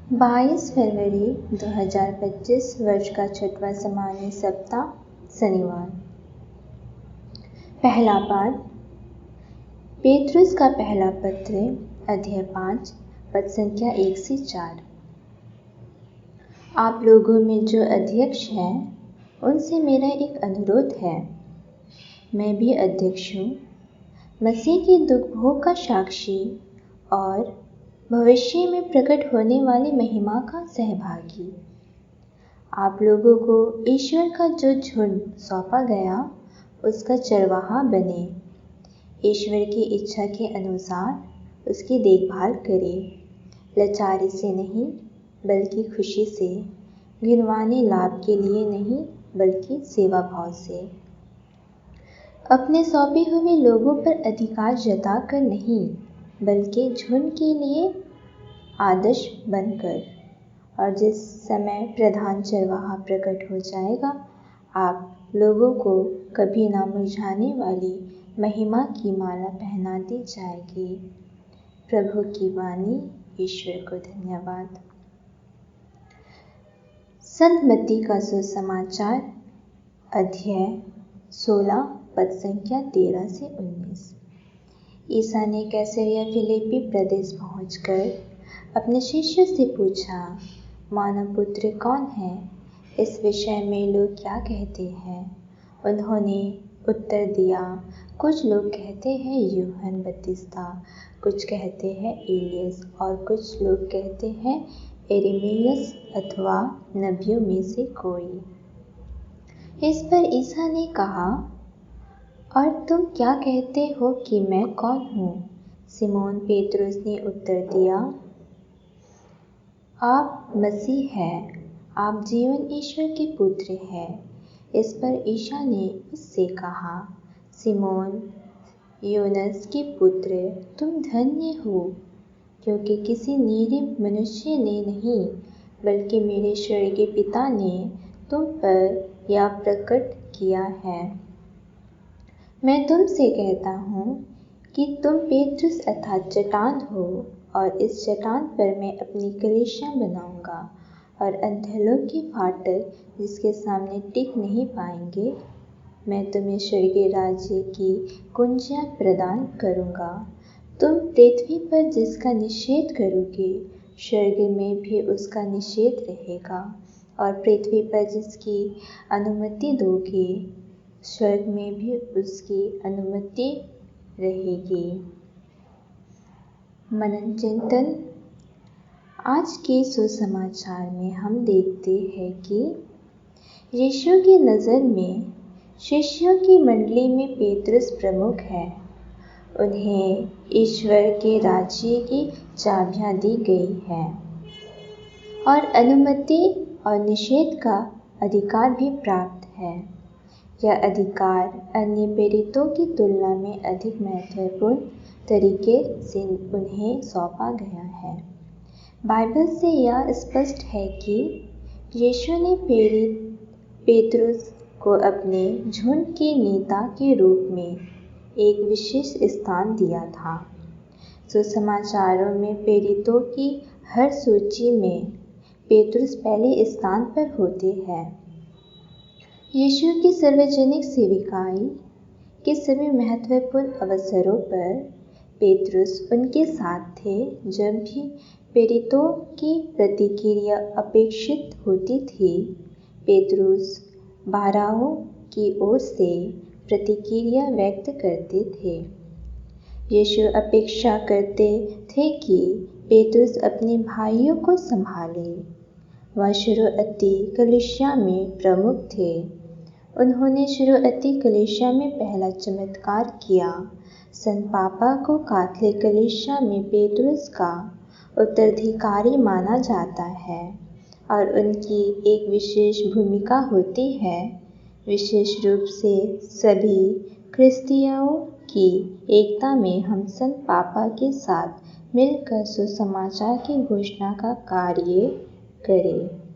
22 फरवरी 2025 वर्ष का छठवां सामान्य सप्ताह शनिवार। पहला पाठ पेतरुस का पहला पत्र अध्याय 5 पद संख्या 1 से 4। आप लोगों में जो अध्यक्ष हैं उनसे मेरा एक अनुरोध है। मैं भी अध्यक्ष हूँ, मसीह के दुख भोग का साक्षी और भविष्य में प्रकट होने वाली महिमा का सहभागी। आप लोगों को ईश्वर का जो झुंड सौंपा गया उसका चरवाहा बने। ईश्वर की इच्छा के अनुसार उसकी देखभाल करें, लाचारी से नहीं बल्कि खुशी से, गिनवाने लाभ के लिए नहीं बल्कि सेवा भाव से, अपने सौंपे हुए लोगों पर अधिकार जता कर नहीं बल्कि झुंड के लिए आदर्श बनकर। और जिस समय प्रधान चरवाहा प्रकट हो जाएगा, आप लोगों को कभी ना मुरझाने वाली महिमा की माला पहना दी जाएगी। प्रभु की वाणी। ईश्वर को धन्यवाद। संत मत्ती का सुसमाचार अध्याय 16 पद संख्या 13 से 19। ईसा ने कैसरिया फिलिप्पी प्रदेश पहुंचकर अपने शिष्यों से पूछा, मानव पुत्र कौन है? इस विषय में लोग क्या कहते हैं? उन्होंने उत्तर दिया, कुछ लोग कहते हैं यूहन्ना बपतिस्ता, कुछ कहते हैं एलियस और कुछ लोग कहते हैं यिर्मयाह अथवा नबियों में से कोई। इस पर ईसा ने कहा, और तुम क्या कहते हो कि मैं कौन हूँ? सिमोन पेतरुस ने उत्तर दिया, आप मसीह हैं, आप जीवन ईश्वर के पुत्र हैं। इस पर ईसा ने उससे कहा, सिमोन योनस के पुत्र, तुम धन्य हो, क्योंकि किसी निरीह मनुष्य ने नहीं बल्कि मेरे स्वर्गीय पिता ने तुम पर यह प्रकट किया है। मैं तुमसे कहता हूँ कि तुम पेतरुस अर्थात चट्टान हो, और इस चट्टान पर मैं अपनी कलीसिया बनाऊंगा, और अंधलोक के फाटक जिसके सामने टिक नहीं पाएंगे। मैं तुम्हें स्वर्गीय राज्य की कुंजियाँ प्रदान करूंगा। तुम पृथ्वी पर जिसका निषेध करोगे, स्वर्ग में भी उसका निषेध रहेगा, और पृथ्वी पर जिसकी अनुमति दोगे, स्वर्ग में भी उसकी अनुमति रहेगी। मनन चिंतन। आज के सुसमाचार में हम देखते हैं कि यीशु की नज़र में शिष्यों की मंडली में पेतरुस प्रमुख है। उन्हें ईश्वर के राज्य की चाबियाँ दी गई हैं और अनुमति और निषेध का अधिकार भी प्राप्त है। यह अधिकार अन्य प्रेरितों की तुलना में अधिक महत्वपूर्ण तरीके से उन्हें सौंपा गया है। बाइबल से यह स्पष्ट है कि यीशु ने प्रेरित पेतरुस को अपने झुंड के नेता के रूप में एक विशेष स्थान दिया था। सुसमाचारों में प्रेरितों की हर सूची में पेतरुस पहले स्थान पर होते हैं। यीशु की सार्वजनिक सेविकाई के सभी महत्वपूर्ण अवसरों पर पेतरुस उनके साथ थे। जब भी प्रेरितों की प्रतिक्रिया अपेक्षित होती थी, पेतरुस 12 की ओर से प्रतिक्रिया व्यक्त करते थे। यीशु अपेक्षा करते थे कि पेतरुस अपने भाइयों को संभाले। वह शुरुआती कलीसिया में प्रमुख थे। उन्होंने शुरुआती कलीसिया में पहला चमत्कार किया। संत पापा को कैथोलिक कलीसिया में पेतरुस का उत्तराधिकारी माना जाता है और उनकी एक विशेष भूमिका होती है, विशेष रूप से सभी क्रिस्तियों की एकता में हम संत पापा के साथ मिलकर सुसमाचार की घोषणा का कार्य करें।